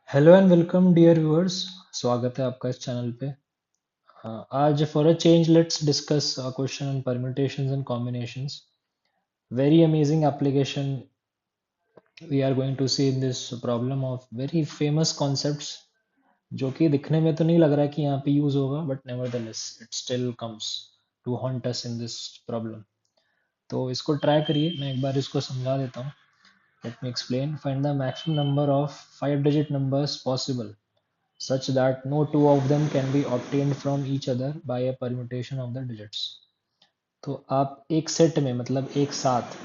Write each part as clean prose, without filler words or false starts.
Hello and welcome dear viewers. स्वागत है आपका इस चैनल पे। आज for a change let's discuss question on permutations and combinations. Very amazing application we are going to see in this problem of very famous concepts, जो कि दिखने में तो नहीं लग रहा है कि यहाँ पे यूज होगा, but nevertheless it still comes to haunt us in this problem. तो इसको ट्राई करिए, मैं एक बार इसको समझा देता हूँ। Let me explain. Find the maximum number of 5 digit numbers possible such that no two of them can be obtained from each other by a permutation of the digits। तो आप एक सेट में मतलब एक साथ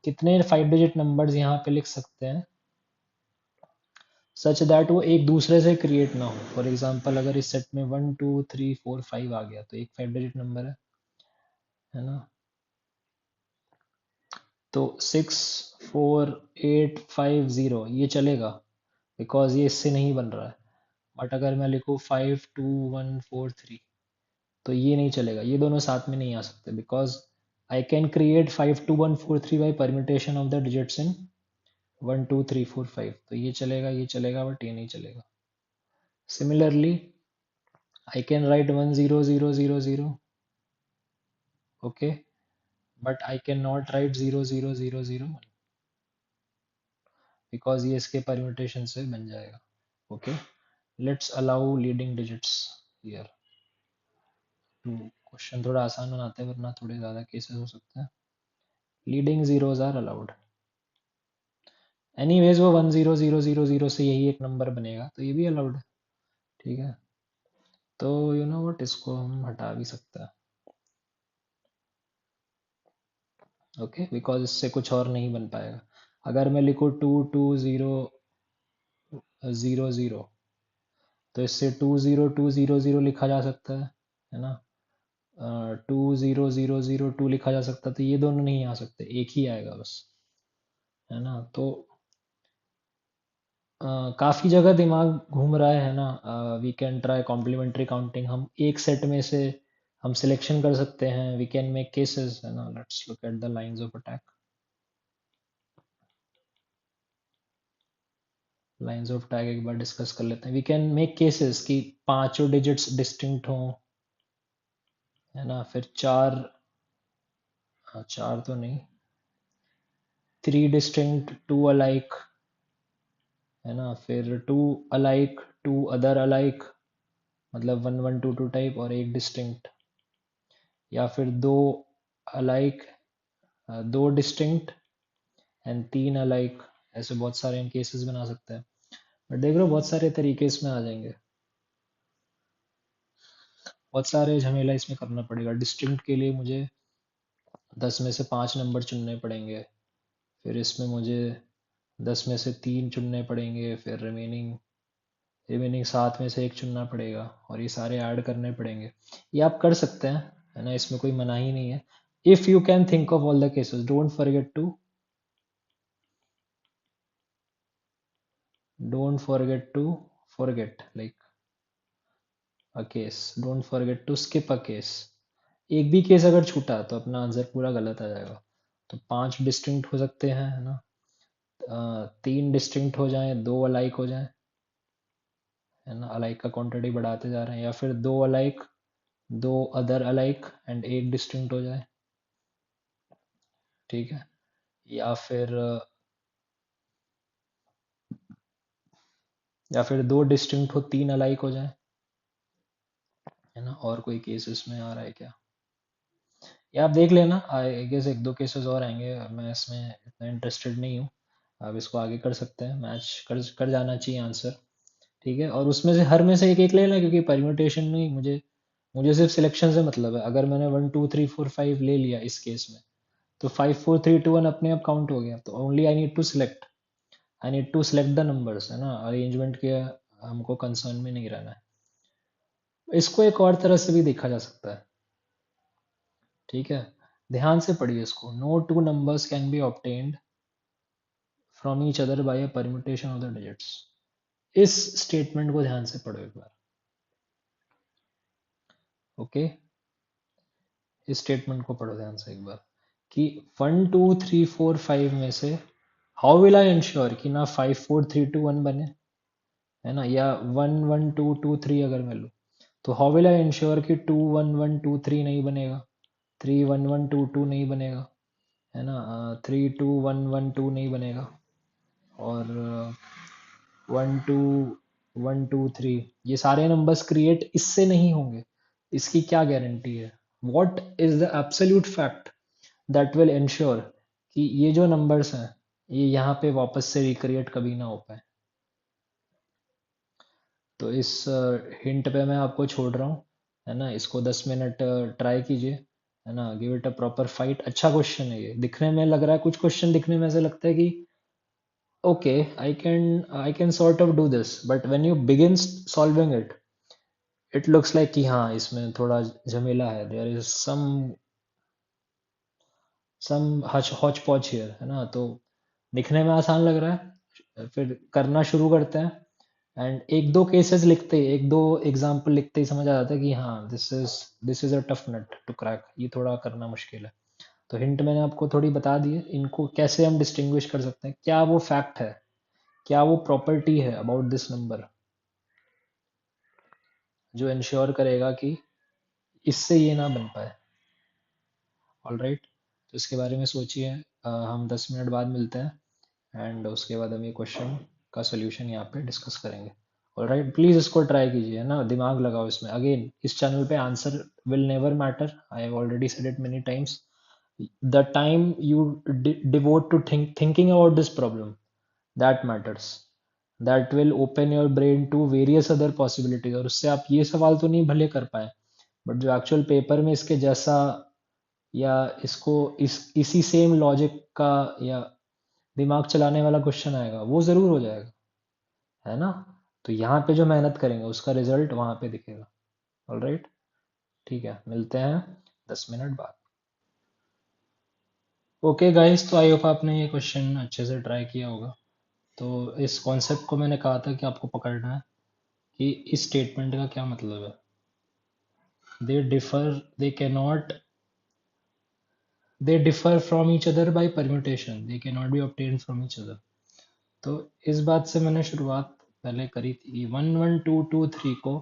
कितने 5 digit नंबर्स यहाँ पे लिख सकते हैं सच दैट वो एक दूसरे से क्रिएट ना हो। फॉर एग्जांपल अगर इस सेट में 1 2 3 4 5 आ गया तो एक 5 digit नंबर है ना। तो 6 4 8 5 0 ये चलेगा बिकॉज ये इससे नहीं बन रहा है। बट अगर मैं लिखूँ 5 2 1 4 3 तो ये नहीं चलेगा, ये दोनों साथ में नहीं आ सकते because I can create 5 2 1 4 3 by permutation of the digits in 1 2 3 4 5। तो ये चलेगा बट ये नहीं चलेगा। Similarly I can write 1 0 0 0 0 okay, but I can not right 0 0 0 0 1 because ये इसके परम्यूटेशन से बन जाएगा। Okay, let's allow leading digits here. Question थोड़ा आसान बनाते हैं वरना थोड़े ज़्यादा केसेस हो सकते हैं। Leading zeros are allowed. Anyways वो 1 0 0 0 0 से यही एक नंबर बनेगा तो ये भी अलाउड है। ठीक है, तो यू नो वट, इसको हम हटा भी सकते हैं। ओके, बिकॉज इससे कुछ और नहीं बन पाएगा। अगर मैं लिखूँ 2 2 0 0 0 तो इससे 2 0 2 0 0 लिखा जा सकता है ना। 2 0 0 0 2 लिखा जा सकता है, तो ये दोनों नहीं आ सकते, एक ही आएगा बस, है ना। तो काफी जगह दिमाग घूम रहा है ना। We can try complementary counting. हम एक सेट में से हम सिलेक्शन कर सकते हैं। वी कैन मेक केसेस, है ना। Let's look at the lines of attack. Lines of attack एक बार डिस्कस कर लेते हैं। वी कैन मेक केसेस कि पांचों डिजिट्स डिस्टिंक्ट हों, है ना। फिर चार, चार तो नहीं, 3 डिस्टिंक्ट 2 अलाइक, है ना। फिर 2 अलाइक 2 अदर अलाइक, मतलब 1 1 2 2 टाइप, और एक डिस्टिंक्ट। या फिर 2 अलाइक, 2 डिस्टिंक्ट एंड 3 अलाइक। ऐसे बहुत सारे हम केसेस बना सकते हैं। बट देख लो बहुत सारे तरीके इसमें आ जाएंगे, बहुत सारे झमेला इसमें करना पड़ेगा। डिस्टिंक्ट के लिए मुझे 10 में से 5 नंबर चुनने पड़ेंगे। फिर इसमें मुझे 10 में से 3 चुनने पड़ेंगे। फिर रिमेनिंग रिमेनिंग 7 में से 1 चुनना पड़ेगा, और ये सारे ऐड करने पड़ेंगे। ये आप कर सकते हैं, है ना, इसमें कोई मनाही नहीं है। If you can think of all the cases, don't forget to forget like a case, don't forget to skip a case. एक भी केस अगर छूटा तो अपना आंसर पूरा गलत आ जाएगा। तो 5 डिस्टिंक्ट हो सकते हैं, है ना। 3 डिस्टिंक्ट हो जाएं, 2 अलाइक हो जाएं, है ना। अलाइक का क्वांटिटी बढ़ाते जा रहे हैं। या फिर 2 अलाइक 2 अदर अलाइक एंड एक डिस्टिंक्ट हो जाए। ठीक है। या फिर दो डिस्टिंक्ट हो, 3 अलाइक हो जाए, है ना। और कोई केस इसमें आ रहा है क्या? या आप देख लेना, आई गेस एक दो केसेस और आएंगे। मैं इसमें इतना इंटरेस्टेड नहीं हूँ। आप इसको आगे कर सकते हैं, मैच कर जाना चाहिए आंसर। ठीक है, और उसमें से हर में से एक एक ले लें, क्योंकि परम्यूटेशन में मुझे मुझे सिर्फ सिलेक्शन से मतलब है। अगर मैंने 1 2 3 4 5 ले लिया इस केस में, तो 5 4 3 2 1 अपने आप काउंट हो गया। तो only I need to select the numbers, है ना। अरेंजमेंट के हमको कंसर्न में नहीं रहना है। इसको एक और तरह से भी देखा जा सकता है। ठीक है, ध्यान से पढ़िए इसको। No two numbers can be obtained from each other by a permutation of the digits. इस स्टेटमेंट को ध्यान से पढ़ो एक बार। ओके, इस स्टेटमेंट को पढ़ो ध्यान से एक बार कि 1 2 3 4 5 में से हाउ विल आई इंश्योर कि ना 5 4 3 2 1 बने। है ना, या 1 1 2 2 3 अगर मैं लूँ, तो हाउ विल आई इंश्योर कि 2 1 1 2 3 नहीं बनेगा, 3 1 1 2 2 नहीं बनेगा, है ना, 3 2 1 1 2 नहीं बनेगा, और 1 2 1 2 3 ये सारे नंबर्स क्रिएट इससे नहीं होंगे, इसकी क्या गारंटी है? What is the absolute fact that will ensure कि ये जो नंबर्स हैं ये यहाँ पे वापस से रिक्रिएट कभी ना हो पाए? तो इस हिंट पे मैं आपको छोड़ रहा हूँ, है ना, इसको 10 मिनट ट्राई कीजिए, है ना, give it a proper fight. अच्छा क्वेश्चन है ये, दिखने में लग रहा है, कुछ क्वेश्चन दिखने में ऐसे लगता है कि okay, I can sort of do this, but when you begin solving it, it looks like कि हाँ इसमें थोड़ा झमेला है, देयर इज सम हच हौच पौच हियर, है ना। तो दिखने में आसान लग रहा है, फिर करना शुरू करते हैं एंड एक दो केसेस लिखते ही, एक दो एग्जाम्पल लिखते ही समझ आ जाता है कि हाँ this is a tough nut to crack, ये थोड़ा करना मुश्किल है। तो हिंट मैंने आपको थोड़ी बता दी है, इनको कैसे हम डिस्टिंग्विश कर सकते हैं, क्या वो फैक्ट है, क्या वो प्रॉपर्टी है अबाउट दिस नंबर जो इंश्योर करेगा कि इससे ये ना बन पाए। ऑल राइट, तो इसके बारे में सोचिए, हम 10 मिनट बाद मिलते हैं एंड उसके बाद हम ये क्वेश्चन का सोल्यूशन यहाँ पे डिस्कस करेंगे। ऑल राइट, प्लीज़ इसको ट्राई कीजिए, है ना, दिमाग लगाओ इसमें। अगेन, इस चैनल पे answer will never matter, I have already said it many times. The time you devote to thinking about this problem, that matters, that will open your brain to various other possibilities, और उससे आप ये सवाल तो नहीं भले कर पाए, बट जो एक्चुअल पेपर में इसके जैसा, या इसको इसी सेम लॉजिक का, या दिमाग चलाने वाला क्वेश्चन आएगा, वो ज़रूर हो जाएगा, है ना। तो यहाँ पे जो मेहनत करेंगे उसका रिजल्ट वहाँ पे दिखेगा। ऑल राइट, ठीक है, मिलते हैं 10 मिनट बाद। ओके गाइस, तो आई होप आपने ये क्वेश्चन अच्छे से ट्राई किया होगा। तो इस कॉन्सेप्ट को मैंने कहा था कि आपको पकड़ना है कि इस स्टेटमेंट का क्या मतलब है। They differ, they cannot, they differ from each other bye permutation, they can not be obtain from each other. तो इस बात से मैंने शुरुआत पहले करी थी, 1 1 2 2 3 को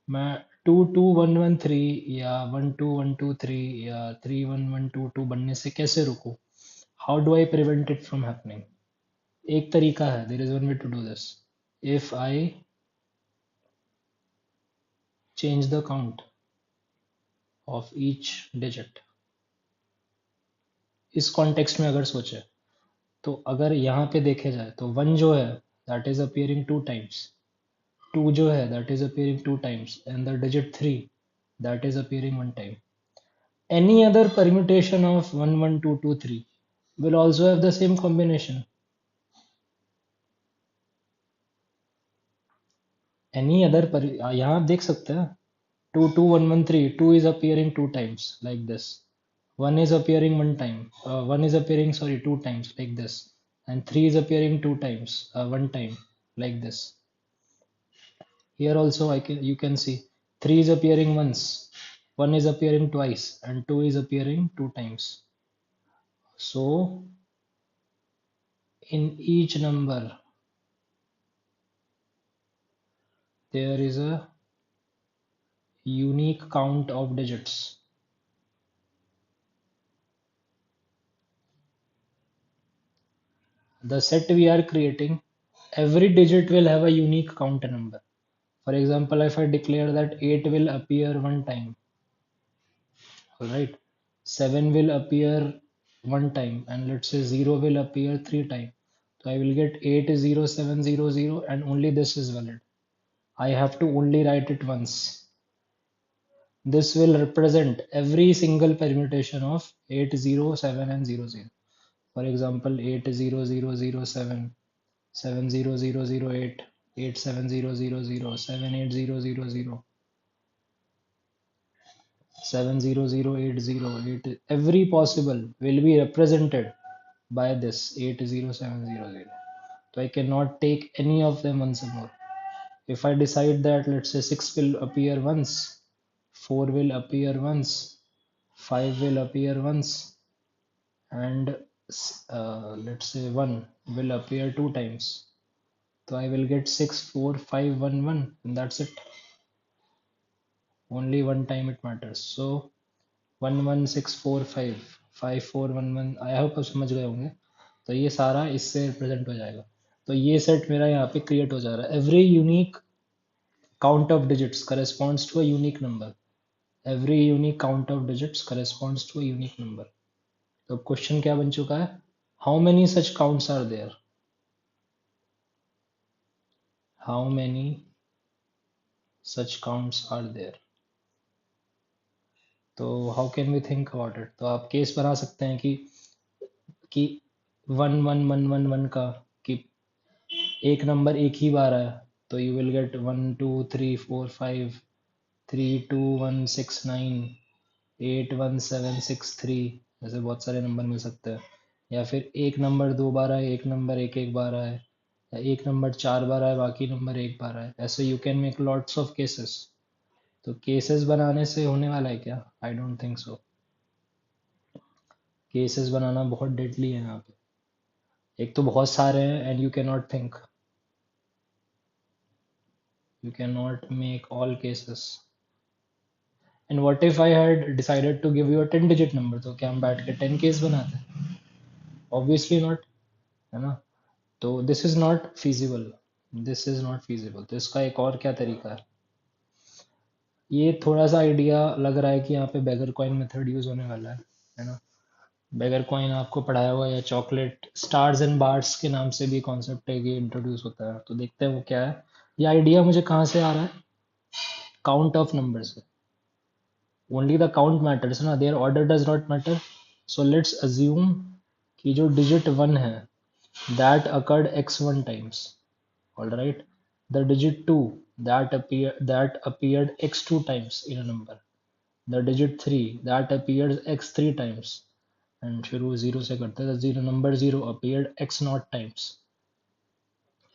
मैं 2 2 1 1 3 या 1 2 1 2 3 या 3 1 1 2 2 बनने से कैसे रोकूं? How do I prevent it from happening? एक तरीका है, there is one way to do this. If I change the count of each digit, इस कॉन्टेक्स्ट में अगर सोचे, तो अगर यहाँ पे देखे जाए तो 1 जो है दैट इज अपियरिंग 2 टाइम्स, 2 जो है that is appearing 2 times, and the digit 3 that is appearing 1 time. Any other permutation of 1 1 2 2 3 will also have the same combination. Any other यहाँ आप देख सकते हैं, 2 2 1 1 3, 2 is appearing 2 times like this, 1 is appearing 1 time, 1 is appearing, sorry, 2 times like this, and 3 is appearing 2 times, 1 time like this. Here also you can see 3 is appearing once, 1 is appearing twice, and 2 is appearing 2 times. So in each number there is a unique count of digits. The set we are creating, every digit will have a unique count number. For example, if I declare that 8 will appear 1 time, alright, 7 will appear 1 time, and let's say 0 will appear 3 times. So I will get 80700, and only this is valid. I have to only write it once. This will represent every single permutation of 8 0 7 and 0 0. For example, 8 0 0 0 7, 7 0 0 0 8, 8 7 0 0 0, 7 8 0 0 0, 7 0 0 8 0 8. Every possible will be represented by this 8 0 7 0 0. So I cannot take any of them once more. If I decide that, let's say, 6 will appear once, 4 will appear once, 5 will appear once, and let's say 1 will appear 2 times. तो I will get 64511 and that's it. Only one time it matters. So 11645 5411, I hope आप समझ गए होंगे. तो ये सारा इससे represent हो जाएगा. तो ये सेट मेरा यहाँ पे क्रिएट हो जा रहा है. Every unique count of digits corresponds to a unique number. Every unique count of digits corresponds to a unique number. तो क्वेश्चन क्या बन चुका है? How many such counts are there? How many such counts are there? तो how can we think about it? तो आप case बना सकते हैं कि 1 1 1 1 1 का, कि एक नंबर एक ही बार आया, तो यू विल गेट 1 2 3 4 5 3 2 1 6 9 8 1 7 6 3. ऐसे बहुत सारे नंबर मिल सकते हैं. या फिर एक नंबर दो बार आए, एक नंबर एक एक बार आए, या एक नंबर चार बार आए, बाकी नंबर एक बार आए. ऐसे you can make lots of cases. तो केसेस बनाने से होने वाला है क्या? I don't think so. Cases बनाना बहुत डेडली है यहाँ पे. एक तो बहुत सारे हैं and you can not make all cases. And what if I had decided to give you a 10 digit number? तो क्या हम बैठ के 10 केस बनाते? ऑब्वियसली नॉट, है ना? तो this is not feasible. This is not feasible. तो इसका एक और क्या तरीका है? ये थोड़ा सा आइडिया लग रहा है कि यहाँ पे बेगर कॉइन मेथड यूज होने वाला है ना? बेगर कॉइन आपको पढ़ाया हुआ, या चॉकलेट स्टार्स एंड बार्स के नाम से भी कॉन्सेप्ट है, ये इंट्रोड्यूस होता है. तो देखते हैं वो क्या है. ये आइडिया मुझे कहाँ से आ रहा है? काउंट ऑफ नंबर से. ओनली द काउंट मैटर्स ना, their order does not matter. So let's assume कि जो डिजिट 1 है, that occurred x1 times. All right. The digit 2, that appeared x2 times in a number. The digit 3, that appeared x3 times. And शुरू zero से करते हैं. The zero number 0 appeared x naught times,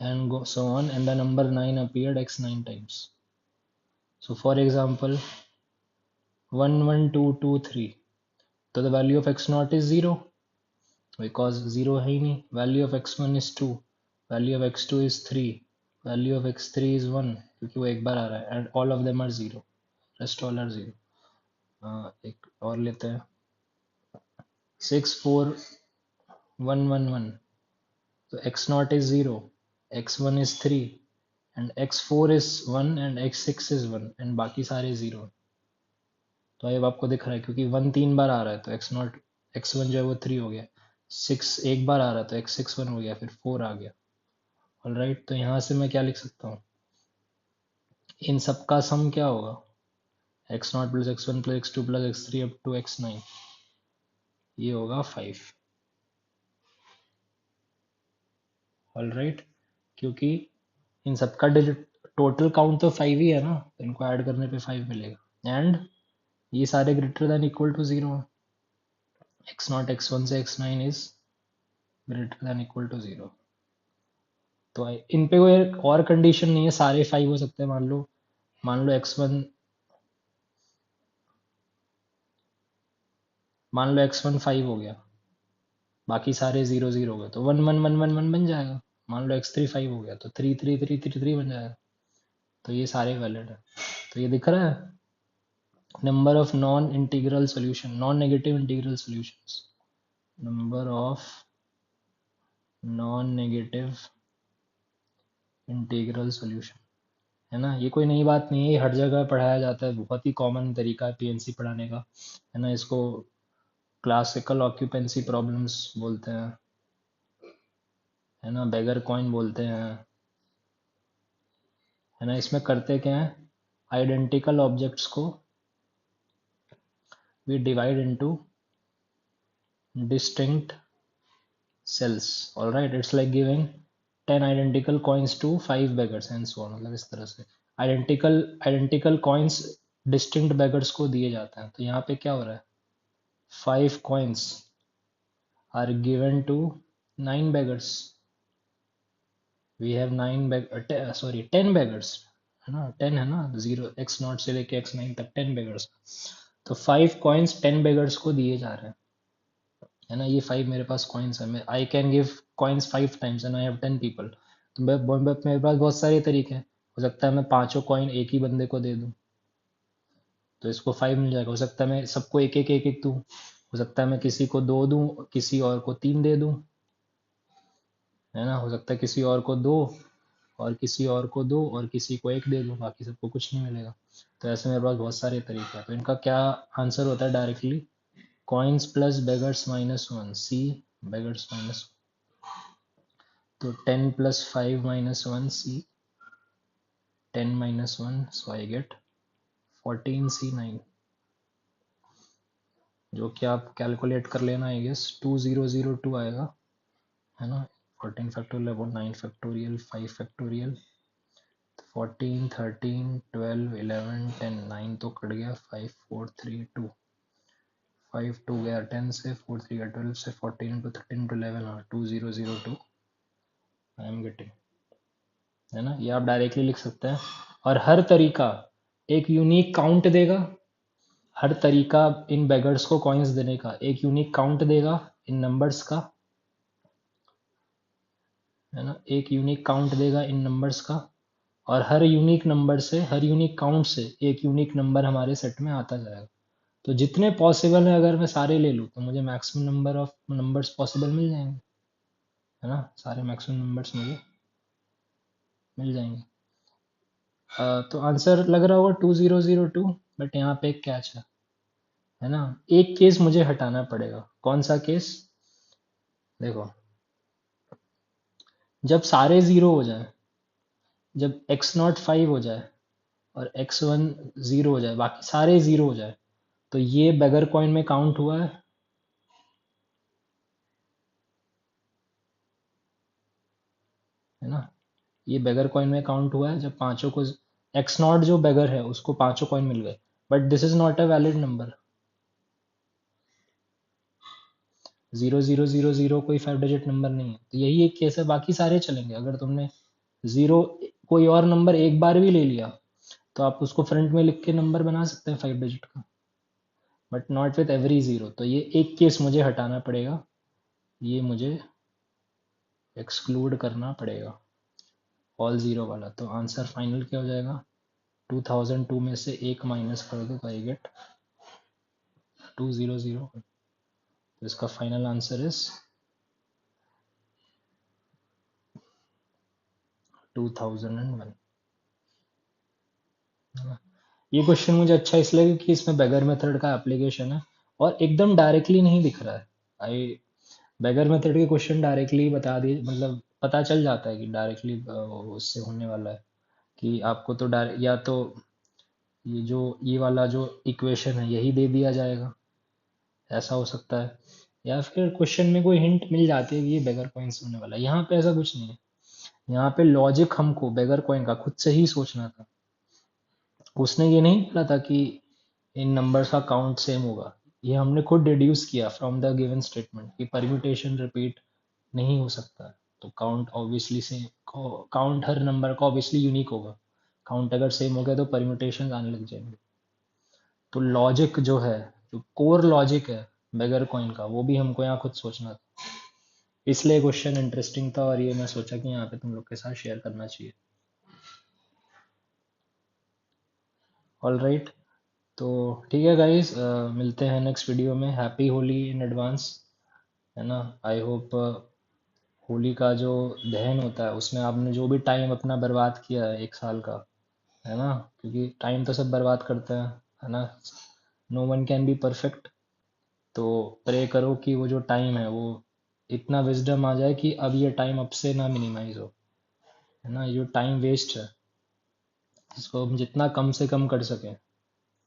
and go so on. And the number 9 appeared x9 times. So for example, 1 1 2 2 3. So the value of x naught is 0 because 0 है ही नहीं. Value of x1 is 2. Value of x2 is 3. Value of x3 is 1 क्योंकि वो एक बार आ रहा है. And all of them are 0. Rest all are 0. एक और लेते हैं. 6 4 1 1 1. So x naught is 0, x1 is 3, and x4 is 1, and x6 is 1, and बाकी सारे 0. तो अब आपको दिख रहा है क्योंकि 1 3 बार आ रहा है, तो x नॉट x1 जो है वो 3 हो गया. 6 एक बार आ रहा है, तो x6 1 हो गया, फिर 4 आ गया. All right. तो यहाँ से मैं क्या लिख सकता हूँ? इन सब का सम क्या होगा? x naught plus x1 plus x2 plus x3 up to x9. ये होगा 5. All right. क्योंकि इन सबका डिजिट टोटल काउंट तो 5 ही है ना, तो इनको ऐड करने पे 5 मिलेगा. एंड ये सारे ग्रेटर देन इक्वल टू 0 है. एक्स नॉट x1 से x9 is greater than equal to 0. तो इन पे कोई और कंडीशन नहीं है, सारे 5 हो सकते हैं. मान लो x1 5 हो गया, बाकी सारे 0 0 हो गए, तो 1 1 1 1 1 बन जाएगा. मान लो x3 5 हो गया, तो 3 3 3 3 3 बन जाएगा. तो ये सारे वैलिड है. तो ये दिख रहा है. Number of non integral solution, non negative integral solutions. Number of non negative integral solution, है ना? ये कोई नई बात नहीं है, ये हर जगह पढ़ाया जाता है. बहुत ही कॉमन तरीका है पीएनसी पढ़ाने का, है ना? इसको क्लासिकल ऑक्यूपेंसी प्रॉब्लम्स बोलते हैं, है ना? बेगर कॉइन बोलते हैं, है ना? इसमें करते क्या है? आइडेंटिकल ऑब्जेक्ट्स को we divide into distinct cells. All right, it's like giving 10 identical coins to 5 beggars and so on. मतलब इस तरह से आइडेंटिकल coins distinct beggars को दिए जाते हैं. तो यहाँ पे क्या हो रहा है? 5 coins are given to 9 beggars. We have 10 beggars, है ना? 10 है ना, 0 x नॉट से लेके x9 तक 10 beggars. तो 5 coins 10 beggars को दिए जा रहे हैं, है ना? ये 5 मेरे पास coins है. मैं I can give coins 5 times and I have 10 people. तो मेरे पास बहुत सारे तरीके हैं। हो सकता है मैं पांचों कॉइन एक ही बंदे को दे दूं, तो इसको 5 मिल जाएगा। हो सकता है मैं सबको एक एक दूं। हो सकता है मैं किसी को 2 दूं, किसी और को 3 दे दूं, है ना। हो सकता है किसी और को 2 और किसी और को 2 और किसी को 1 दे दूं, बाकी सबको कुछ नहीं मिलेगा। तो ऐसे मेरे पास बहुत सारे तरीके हैं। तो इनका क्या आंसर होता है directly? Coins plus beggars minus one, C beggars minus. तो 10 plus 5 minus one, C 10 minus one, so I get 14, C 9। जो कि आप कैलकुलेट कर लेना, आई गेस 2002 आएगा, है ना। 14 फैक्टोरियल अपॉन 9 फैक्टोरियल 5 फैक्टोरियल 14 13 12 11 10, 9 तो कट गया, 5 4 3 2, 5 2 गया 10 से, 4 3 गया 12 से, 14 इंटू 13 इंटू 11, हाँ 2002 आई एम गेटिंग, है ना। ये आप डायरेक्टली लिख सकते हैं। और हर तरीका एक यूनिक काउंट देगा। हर तरीका इन बेगर्स को कॉइन्स देने का एक यूनिक काउंट देगा इन नंबर्स का, है ना। एक यूनिक काउंट देगा इन नंबर्स का। और हर यूनिक नंबर से, हर यूनिक काउंट से एक यूनिक नंबर हमारे सेट में आता जाएगा। तो जितने पॉसिबल है अगर मैं सारे ले लूँ तो मुझे maximum number of numbers possible मिल जाएंगे, है ना। सारे मैक्सिमम नंबर्स मुझे मिल जाएंगे। तो आंसर लग रहा होगा 2002, बट यहाँ पे एक कैच है ना। एक केस मुझे हटाना पड़ेगा। कौन सा केस? देखो, जब सारे जीरो हो जाए, जब x0 5 हो जाए और x1 0 हो जाए, बाकी सारे जीरो हो जाए, तो ये बेगर कॉइन में काउंट हुआ है ना। ये बेगर कॉइन में काउंट हुआ है जब पांचों को, x0 जो बेगर है उसको पांचों कॉइन मिल गए, but this is not a valid number. 0000 कोई 5 डिजिट नंबर नहीं है, तो यही एक केस है। बाकी सारे चलेंगे। अगर तुमने जीरो, कोई और नंबर एक बार भी ले लिया, तो आप उसको फ्रंट में लिख के नंबर बना सकते हैं 5 डिजिट का, but not with every zero. तो ये एक केस मुझे हटाना पड़ेगा, ये मुझे एक्सक्लूड करना पड़ेगा, ऑल जीरो वाला। तो आंसर फाइनल क्या हो जाएगा? 2002 में से एक माइनस कर दो तो आई गेट 200। तो इसका फाइनल आंसर इज 2001। ये क्वेश्चन मुझे अच्छा इसलिए क्योंकि इसमें बेगर मेथड का एप्लीकेशन है और एकदम डायरेक्टली नहीं दिख रहा है। आई बेगर मेथड के क्वेश्चन डायरेक्टली बता दिए, मतलब पता चल जाता है कि डायरेक्टली उससे होने वाला है। कि आपको तो डायरेक्ट, या तो ये वाला जो इक्वेशन है यही दे दिया जाएगा, ऐसा हो सकता है। या फिर क्वेश्चन में कोई हिंट मिल जाती है कि ये बेगर कॉइन से होने वाला है। यहाँ पे ऐसा कुछ नहीं है। यहाँ पे लॉजिक हमको बेगर कॉइन का खुद से ही सोचना था। उसने ये नहीं बोला था कि इन नंबर्स का काउंट सेम होगा। ये हमने खुद डिड्यूस किया फ्रॉम द गिवन स्टेटमेंट कि परम्यूटेशन रिपीट नहीं हो सकता है। तो काउंट ऑब्वियसली से, काउंट हर नंबर का ऑब्वियसली यूनिक होगा। काउंट अगर सेम हो गया तो परम्यूटेशन आने लग जाएंगे। तो लॉजिक जो है, जो कोर लॉजिक है बेगर कॉइन का, वो भी हमको यहाँ खुद सोचना था। इसलिए क्वेश्चन इंटरेस्टिंग था और ये मैं सोचा कि यहाँ पे तुम लोग के साथ शेयर करना चाहिए। ऑल राइट, तो ठीक है गाइस, मिलते हैं नेक्स्ट वीडियो में। हैप्पी होली इन एडवांस, है ना। आई होप होली का जो दहन होता है उसमें आपने जो भी टाइम अपना बर्बाद किया है एक साल का, है ना, क्योंकि टाइम तो सब बर्बाद करते हैं, है ना। No one can be perfect. तो प्रे करो कि वो जो टाइम है वो इतना विजडम आ जाए कि अब ये टाइम अब से ना मिनिमाइज हो, है ना। ये जो टाइम वेस्ट है इसको हम जितना कम से कम कर सकें,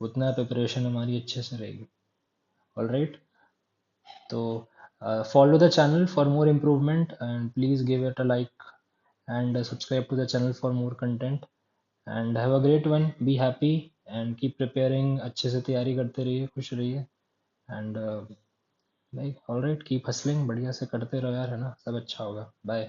उतना प्रिपरेशन हमारी अच्छे से रहेगी। ऑल राइट, तो follow the channel for more improvement and please give it a like and subscribe to the channel for more content and have a great one. Be happy and keep preparing, अच्छे से तैयारी करते रहिए, खुश रहिए and like all right, keep hustling, बढ़िया से करते रहो यार, है ना। सब अच्छा होगा। बाय।